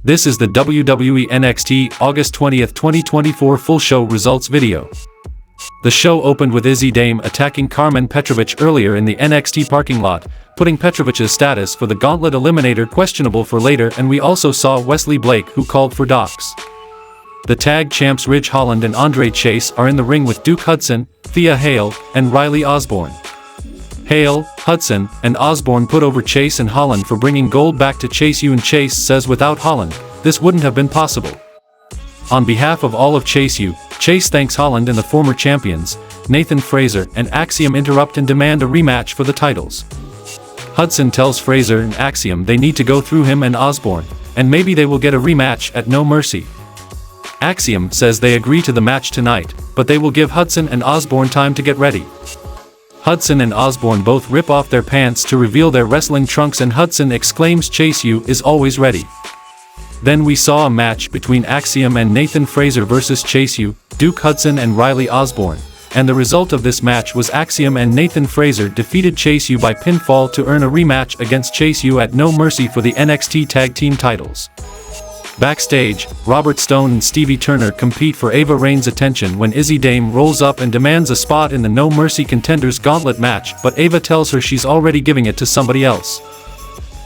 This is the WWE NXT August 20, 2024 full show results video. The show opened with Izzy Dame attacking Carmen Petrovic earlier in the NXT parking lot, putting Petrovic's status for the Gauntlet Eliminator questionable for later, and we also saw Wesley Blake, who called for Docs. The tag champs Ridge Holland and Andre Chase are in the ring with Duke Hudson, Thea Hale, and Riley Osborne. Hale, Hudson, and Osborne put over Chase and Holland for bringing gold back to Chase U, and Chase says without Holland, this wouldn't have been possible. On behalf of all of Chase U, Chase thanks Holland and the former champions, Nathan Frazer and Axiom interrupt and demand a rematch for the titles. Hudson tells Frazer and Axiom they need to go through him and Osborne, and maybe they will get a rematch at No Mercy. Axiom says they agree to the match tonight, but they will give Hudson and Osborne time to get ready. Hudson and Osborne both rip off their pants to reveal their wrestling trunks, and Hudson exclaims Chase U is always ready. Then we saw a match between Axiom and Nathan Frazer versus Chase U, Duke Hudson and Riley Osborne, and the result of this match was Axiom and Nathan Frazer defeated Chase U by pinfall to earn a rematch against Chase U at No Mercy for the NXT Tag Team titles. Backstage, Robert Stone and Stevie Turner compete for Ava Rain's attention when Izzy Dame rolls up and demands a spot in the No Mercy Contenders Gauntlet match, but Ava tells her she's already giving it to somebody else.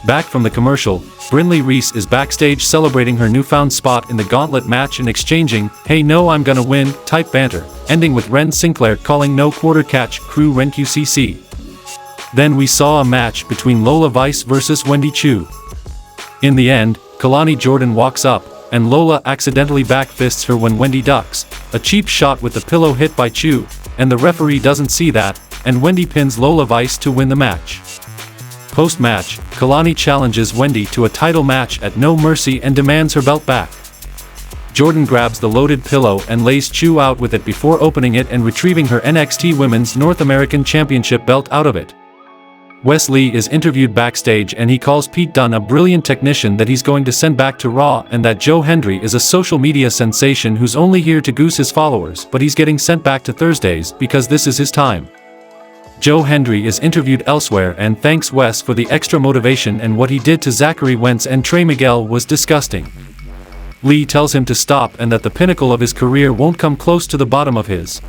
Back from the commercial, Brinley Reese is backstage celebrating her newfound spot in the Gauntlet match and exchanging, "Hey no I'm gonna win" type banter, ending with Ren Sinclair calling no quarter catch crew Ren QCC. Then we saw a match between Lola Vice versus Wendy Chu. In the end, Kalani Jordan walks up, and Lola accidentally backfists her when Wendy ducks, a cheap shot with the pillow hit by Chu, and the referee doesn't see that, and Wendy pins Lola Vice to win the match. Post-match, Kalani challenges Wendy to a title match at No Mercy and demands her belt back. Jordan grabs the loaded pillow and lays Chu out with it before opening it and retrieving her NXT Women's North American Championship belt out of it. Wes Lee is interviewed backstage and he calls Pete Dunne a brilliant technician that he's going to send back to Raw, and that Joe Hendry is a social media sensation who's only here to goose his followers, but he's getting sent back to Thursdays because this is his time. Joe Hendry is interviewed elsewhere and thanks Wes for the extra motivation, and what he did to Zachary Wentz and Trey Miguel was disgusting. Lee tells him to stop and that the pinnacle of his career won't come close to the bottom of his.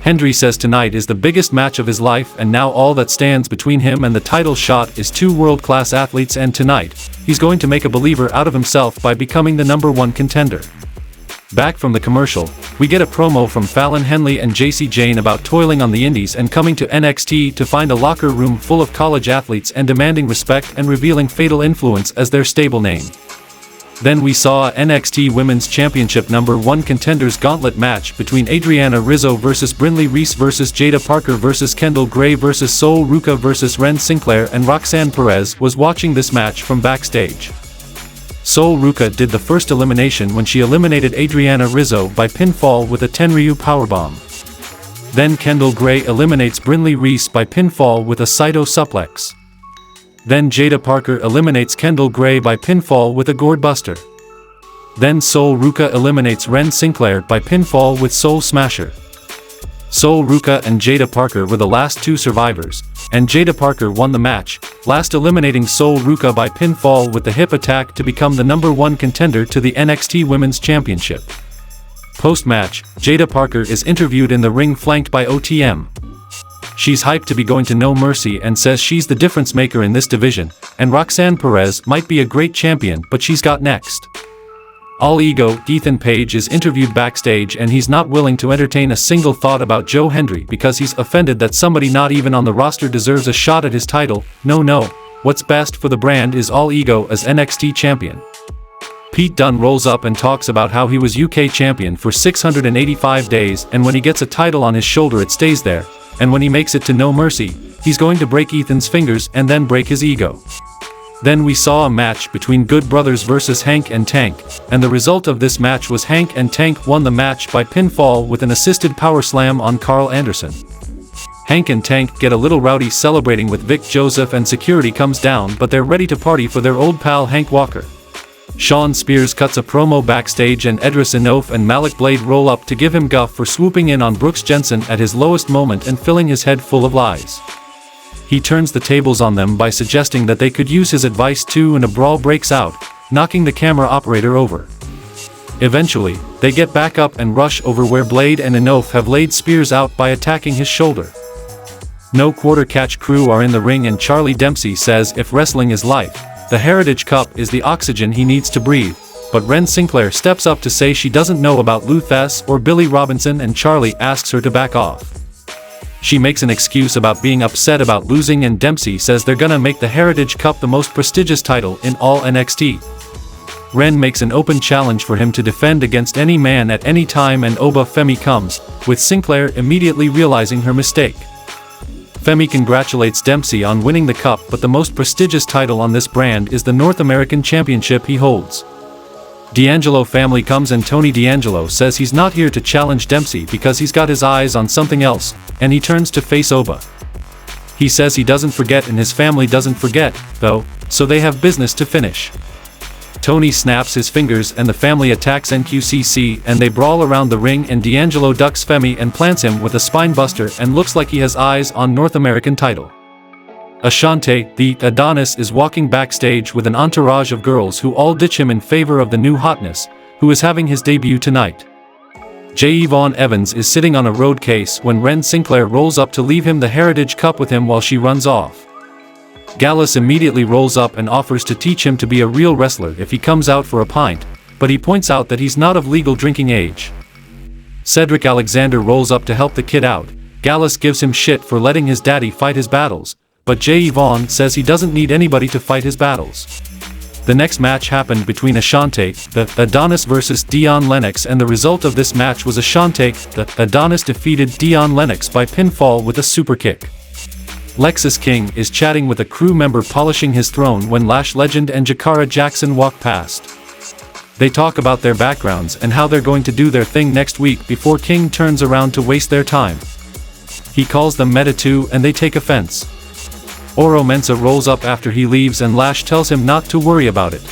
Hendry says tonight is the biggest match of his life, and now all that stands between him and the title shot is two world-class athletes, and tonight, he's going to make a believer out of himself by becoming the #1 contender. Back from the commercial, we get a promo from Fallon Henley and JC Jane about toiling on the indies and coming to NXT to find a locker room full of college athletes and demanding respect and revealing Fatal Influence as their stable name. Then we saw a NXT Women's Championship #1 Contenders Gauntlet match between Adriana Rizzo versus Brinley Reese versus Jaida Parker versus Kendall Gray versus Sol Ruca versus Ren Sinclair, and Roxanne Perez was watching this match from backstage. Sol Ruca did the first elimination when she eliminated Adriana Rizzo by pinfall with a Tenryu powerbomb. Then Kendall Gray eliminates Brinley Reese by pinfall with a Saito suplex. Then Jaida Parker eliminates Kendall Gray by pinfall with a Gourd Buster. Then Sol Ruca eliminates Ren Sinclair by pinfall with Soul Smasher. Sol Ruca and Jaida Parker were the last two survivors, and Jaida Parker won the match, last eliminating Sol Ruca by pinfall with the hip attack to become the #1 contender to the NXT Women's Championship. Post-match, Jaida Parker is interviewed in the ring flanked by OTM. She's hyped to be going to No Mercy and says she's the difference maker in this division, and Roxanne Perez might be a great champion, but she's got next. All Ego Ethan Page is interviewed backstage and he's not willing to entertain a single thought about Joe Hendry because he's offended that somebody not even on the roster deserves a shot at his title. No, what's best for the brand is All Ego as NXT champion. Pete Dunne rolls up and talks about how he was UK champion for 685 days, and when he gets a title on his shoulder it stays there, and when he makes it to No Mercy, he's going to break Ethan's fingers and then break his ego. Then we saw a match between Good Brothers versus Hank and Tank, and the result of this match was Hank and Tank won the match by pinfall with an assisted power slam on Carl Anderson. Hank and Tank get a little rowdy celebrating with Vic Joseph, and security comes down, but they're ready to party for their old pal Hank Walker. Sean Spears cuts a promo backstage and Edris Enofe and Malik Blade roll up to give him guff for swooping in on Brooks Jensen at his lowest moment and filling his head full of lies. He turns the tables on them by suggesting that they could use his advice too, and a brawl breaks out, knocking the camera operator over. Eventually, they get back up and rush over where Blade and Enough have laid spears out by attacking his shoulder. No Quarter Catch crew are in the ring, and Charlie Dempsey says if wrestling is life, the Heritage Cup is the oxygen he needs to breathe, but Ren Sinclair steps up to say she doesn't know about Lou Thesz or Billy Robinson, and Charlie asks her to back off. She makes an excuse about being upset about losing, and Dempsey says they're gonna make the Heritage Cup the most prestigious title in all NXT. Ren makes an open challenge for him to defend against any man at any time, and Oba Femi comes, with Sinclair immediately realizing her mistake. Femi congratulates Dempsey on winning the cup, but the most prestigious title on this brand is the North American Championship he holds. DAngelo Family comes, and Tony D'Angelo says he's not here to challenge Dempsey because he's got his eyes on something else, and he turns to face Oba. He says he doesn't forget and his family doesn't forget, though, so they have business to finish. Tony snaps his fingers and the family attacks NQCC, and they brawl around the ring, and D'Angelo ducks Femi and plants him with a spine buster and looks like he has eyes on North American title. Ashante The Adonis is walking backstage with an entourage of girls who all ditch him in favor of the new hotness, who is having his debut tonight. Yvonne Evans is sitting on a road case when Ren Sinclair rolls up to leave him the Heritage Cup with him while she runs off. Gallus immediately rolls up and offers to teach him to be a real wrestler if he comes out for a pint, but he points out that he's not of legal drinking age. Cedric Alexander rolls up to help the kid out. Gallus gives him shit for letting his daddy fight his battles, but Yvonne says he doesn't need anybody to fight his battles. The next match happened between Ashante The Adonis versus Dion Lennox, and the result of this match was Ashante The Adonis defeated Dion Lennox by pinfall with a super kick. Lexus King is chatting with a crew member polishing his throne when Lash Legend and Jakara Jackson walk past. They talk about their backgrounds and how they're going to do their thing next week before King turns around to waste their time. He calls them meta too, and they take offense. Oro Mensah rolls up after he leaves, and Lash tells him not to worry about it.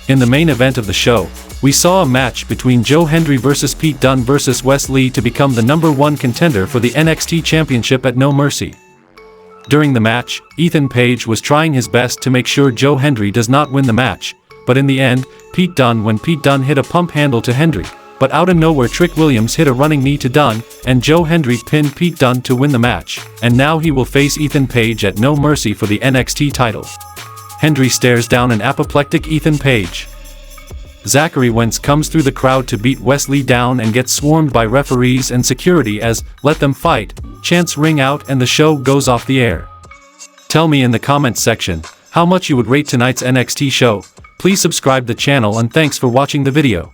In the main event of the show, we saw a match between Joe Hendry versus Pete Dunne versus Wes Lee to become the #1 contender for the NXT Championship at No Mercy. During the match, Ethan Page was trying his best to make sure Joe Hendry does not win the match, but in the end, Pete Dunne hit a pump handle to Hendry, but out of nowhere Trick Williams hit a running knee to Dunne, and Joe Hendry pinned Pete Dunne to win the match, and now he will face Ethan Page at No Mercy for the NXT title. Hendry stares down an apoplectic Ethan Page. Zachary Wentz comes through the crowd to beat Wes Lee down and gets swarmed by referees and security as "Let them fight" chants ring out, and the show goes off the air. Tell me in the comments section how much you would rate tonight's NXT show. Please subscribe the channel, and thanks for watching the video.